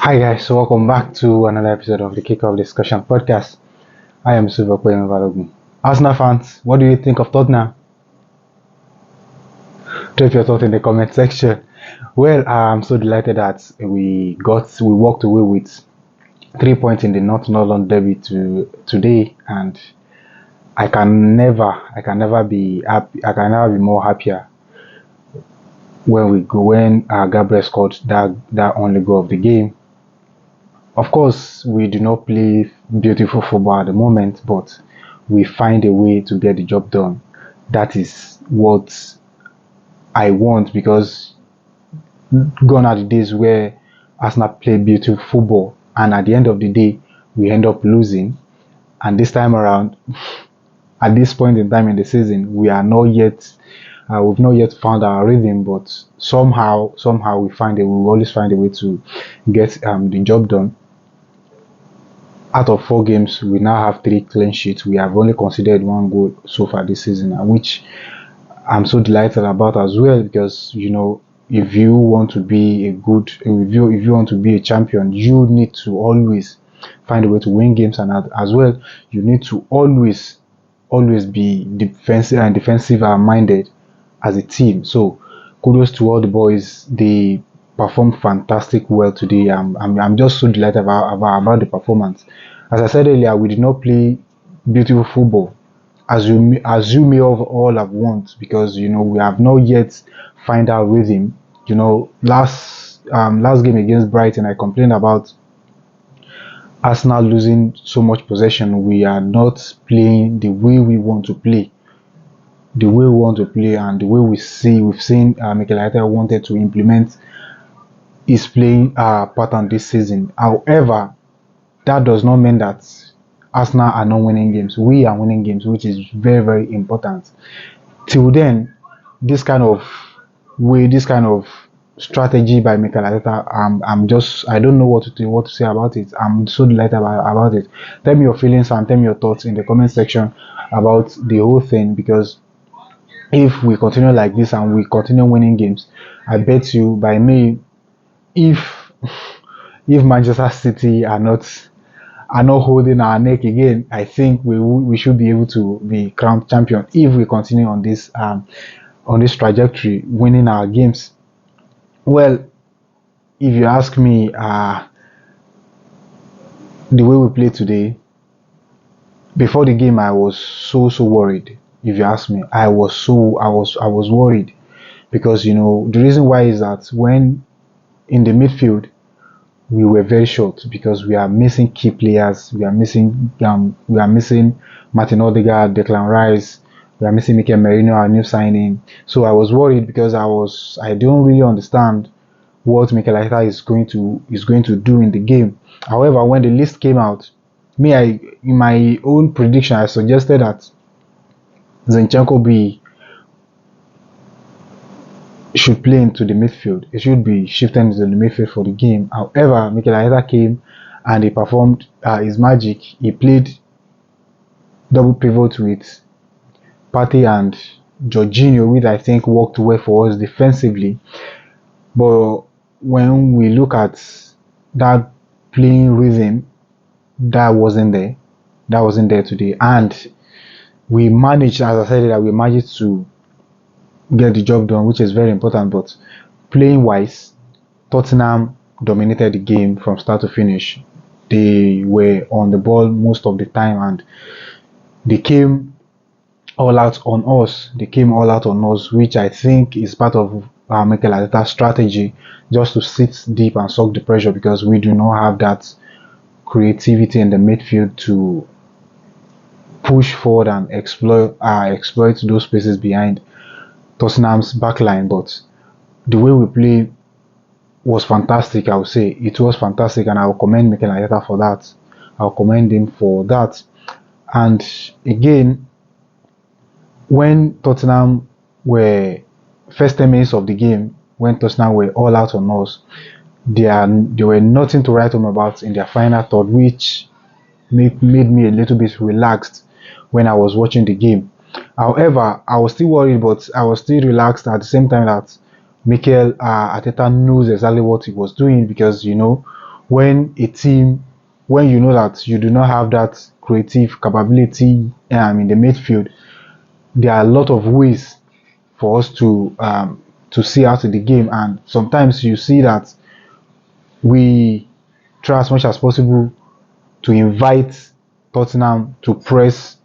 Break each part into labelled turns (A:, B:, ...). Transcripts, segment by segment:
A: Hi guys, so welcome back to another episode of the Kickoff Discussion Podcast. I am Super Kwame Balogun. Arsenal fans, what do you think of Tottenham? Drop your thoughts in the comment section. Well, I'm so delighted that we walked away with 3 points in the North London derby today, and I can never be happy. I can never be more happier when Gabriel scored that only goal of the game. Of course, we do not play beautiful football at the moment, but we find a way to get the job done. That is what I want, because gone are the days where Arsenal play beautiful football and at the end of the day we end up losing. And this time around, at this point in time in the season, we've not yet found our rhythm, but somehow we always find a way to get the job done. Out of 4 games, we now have 3 clean sheets. We have only conceded 1 goal so far this season, which I'm so delighted about as well, because if you want to be if you want to be a champion, you need to always find a way to win games, and as well you need to always be defensive minded as a team. So kudos to all the boys. They performed fantastic well today. I'm just so delighted about the performance. As I said earlier, we did not play beautiful football as you may have all have want, because we have not yet find our rhythm. Last game against Brighton, I complained about Arsenal losing so much possession. We are not playing the way we want to play. And the way we've seen Mikel Arteta wanted to implement his playing pattern this season. However, that does not mean that Arsenal are not winning games. We are winning games, which is very, very important. Till then, this kind of strategy by Mikel Arteta, I don't know what to say about it. I'm so delighted about it. Tell me your feelings and tell me your thoughts in the comment section about the whole thing, because if we continue like this and we continue winning games, I bet you by May, if Manchester City are not holding our neck again, I think we should be able to be crowned champion if we continue on this trajectory, winning our games. Well, if you ask me, the way we played today, before the game, I was so worried. If you ask me, I was worried, because the reason why is that when in the midfield we were very short, because we are missing key players. We are missing Martin Odegaard, Declan Rice. We are missing Mikel Merino, our new signing. So I was worried, because I don't really understand what Mikel Arteta is going to do in the game. However, when the list came out, in my own prediction, I suggested that Zinchenko should play into the midfield. It should be shifted into the midfield for the game. However, Mikel Arteta came and he performed his magic. He played double pivot with Partey and Jorginho, which I think worked well for us defensively. But when we look at that playing rhythm, that wasn't there today, and we managed, as I said, that we managed to get the job done, which is very important. But playing wise, Tottenham dominated the game from start to finish. They were on the ball most of the time, and they came all out on us. Which I think is part of Mikel Arteta's strategy, just to sit deep and suck the pressure, because we do not have that creativity in the midfield to push forward and exploit those spaces behind Tottenham's backline. But the way we play was fantastic. I would say it was fantastic, and I will commend Mikel Arteta for that. I'll commend him for that. And again, when Tottenham were first 10 minutes of the game, when Tottenham were all out on us, there were nothing to write home about in their final third, which made me a little bit relaxed when I was watching the game. However, I was still worried, but I was still relaxed at the same time that Mikel Arteta knows exactly what he was doing, because when you know that you do not have that creative capability in the midfield, there are a lot of ways for us to see out the game, and sometimes you see that we try as much as possible to invite Tottenham to press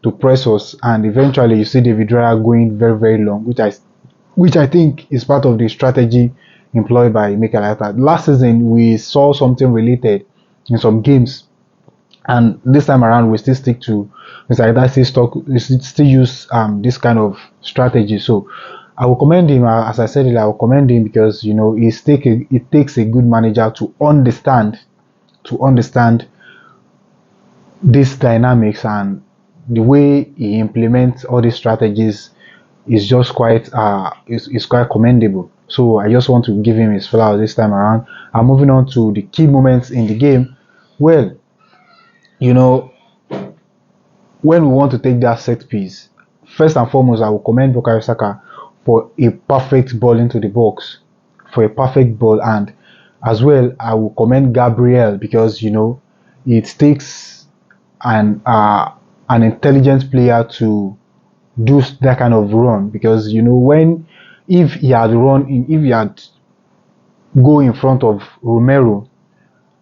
A: us, and eventually you see David Raya going very very long, which I think is part of the strategy employed by Mikel Arteta. Last season we saw something related in some games, and this time around we still stick to Mr. Arteta still use this kind of strategy. So I will commend him. As I said earlier, I will commend him because it takes a good manager to understand these dynamics, and the way he implements all these strategies is quite commendable. So I just want to give him his flowers this time around. And moving on to the key moments in the game. Well, you know, when we want to take that set piece, first and foremost, I will commend Bukayo Saka for a perfect ball into the box, for a perfect ball, and as well, I will commend Gabriel because it takes an intelligent player to do that kind of run, because if he had go in front of Romero,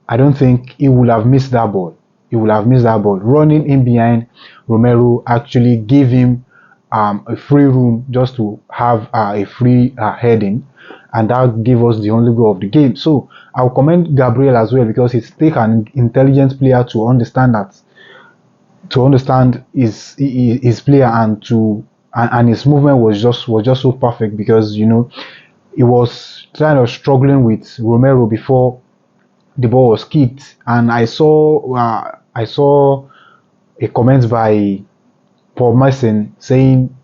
A: I don't think he would have missed that ball. He would have missed that ball. Running in behind Romero actually gave him a free room just to have a free heading, and that gave us the only goal of the game. So I'll commend Gabriel as well because it's take an intelligent player to understand his player, and his movement was just so perfect, because he was kind of struggling with Romero before the ball was kicked, and I saw a comment by Paul Merson saying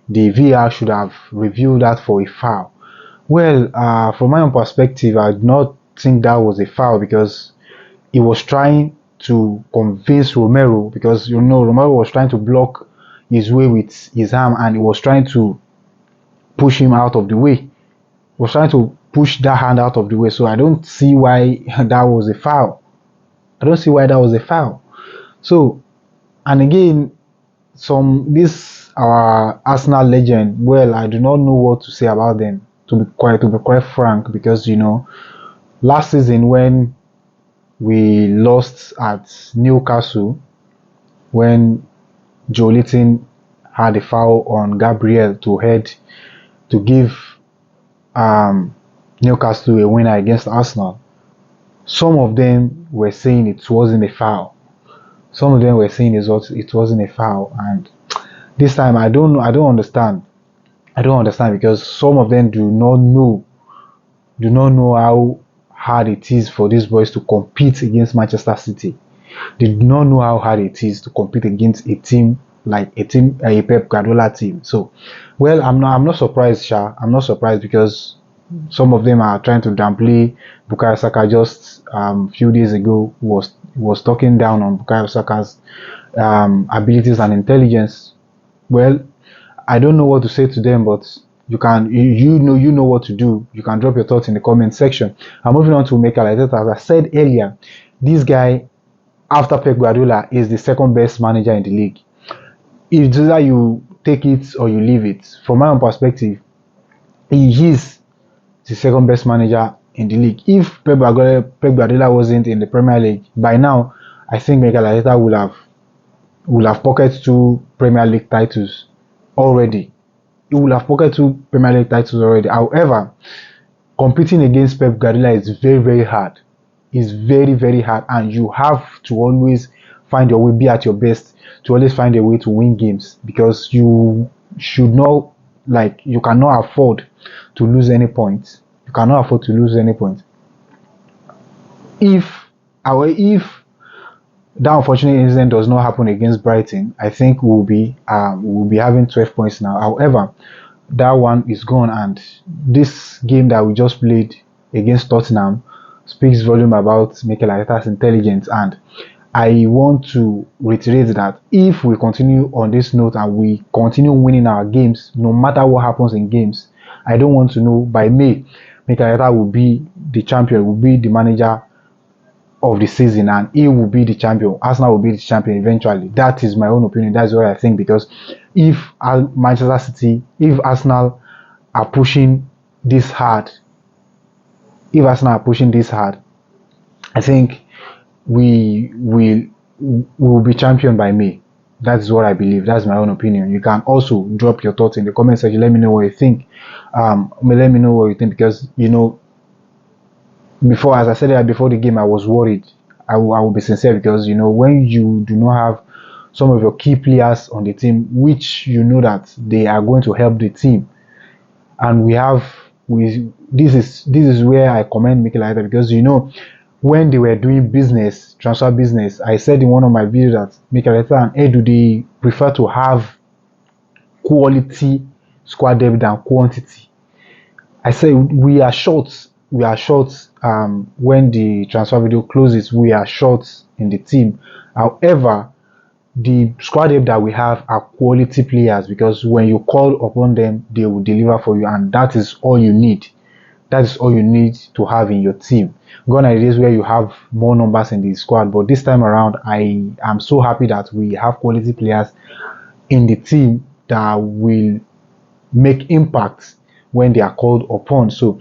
A: the VR should have reviewed that for a foul. Well, from my own perspective, I do not think that was a foul, because he was trying to convince Romero, because Romero was trying to block his way with his arm, and he was trying to push him out of the way. He was trying to push that hand out of the way. So I don't see why that was a foul. I don't see why that was a foul. So, and again, our Arsenal legend. Well, I do not know what to say about them, to be quite frank, because last season when we lost at Newcastle, when Joelinton had a foul on Gabriel to give Newcastle a winner against Arsenal. Some of them were saying it wasn't a foul. Some of them were saying it wasn't a foul, and this time I don't understand. I don't understand, because some of them do not know how hard it is for these boys to compete against Manchester City. They do not know how hard it is to compete against a team like a Pep Guardiola team. So, well, I'm not surprised, Sha. I'm not surprised, because some of them are trying to downplay Bukayo Saka. Just a few days ago was talking down on Bukayo Saka's abilities and intelligence. Well, I don't know what to say to them, but you know what to do. You can drop your thoughts in the comment section. I'm moving on to Mikel Arteta. As I said earlier, this guy, after Pep Guardiola, is the second best manager in the league. It's either you take it or you leave it. From my own perspective, he is the second best manager in the league. If Pep Guardiola wasn't in the Premier League, by now, I think Mikel Arteta will have pocketed 2 Premier League titles already. He will have pocketed 2 Premier League titles already. However, competing against Pep Guardiola is very, very hard. It's very, very hard, and you have to always find your way, be at your best, to always find a way to win games, because you cannot afford to lose any points. You cannot afford to lose any points. If that unfortunate incident does not happen against Brighton, I think we'll be having 12 points now. However, that one is gone, and this game that we just played against Tottenham speaks volume about Mikel Arteta's intelligence. And I want to reiterate that if we continue on this note and we continue winning our games, no matter what happens in games, I don't want to know by May Mikel Arteta will be the champion, will be the manager of the season, and he will be the champion. Arsenal will be the champion eventually. That is my own opinion. That's what I think, because if Manchester City, if Arsenal are pushing this hard, I think we will be champion by May. That's what I believe. That's my own opinion. You can also drop your thoughts in the comment section. Let me know what you think. Let me know what you think, because before, as I said that before the game, I was worried. I will be sincere, because when you do not have some of your key players on the team, which that they are going to help the team, and this is where I commend Mikel Arteta, because when they were doing transfer business, I said in one of my videos that Mikel Arteta and Edu, they prefer to have quality squad depth than quantity. I say we are short. When the transfer video closes, we are short in the team. However, the squad depth that we have are quality players, because when you call upon them, they will deliver for you, and that is all you need. That is all you need to have in your team. Gone are the days where you have more numbers in the squad, but this time around, I am so happy that we have quality players in the team that will make impact when they are called upon. So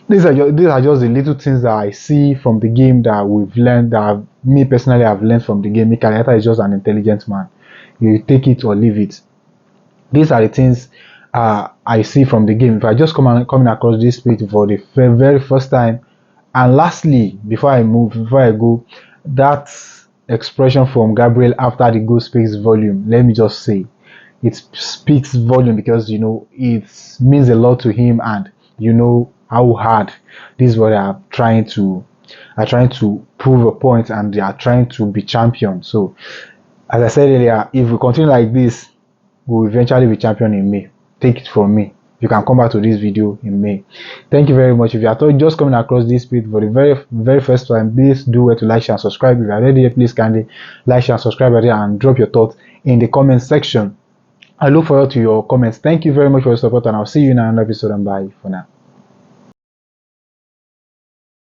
A: these are just the little things that I see from the game that we've learned, that me personally have learned from the game. Mikel Arteta is just an intelligent man. You take it or leave it. These are the things I see from the game. If I just coming across this page for the very first time, and lastly, before I go, that expression from Gabriel after the goal speaks volume. Let me just say, it speaks volume, because it means a lot to him, and how hard these boys are trying to prove a point, and they are trying to be champions. So, as I said earlier, if we continue like this, we will eventually be champion in May. Take it from me. You can come back to this video in May. Thank you very much. If you are just coming across this page for the very first time, please do well to like, share, and subscribe. If you are already here, please kindly like, share, and subscribe and drop your thoughts in the comment section. I look forward to your comments. Thank you very much for your support, and I'll see you in another episode, and bye for now.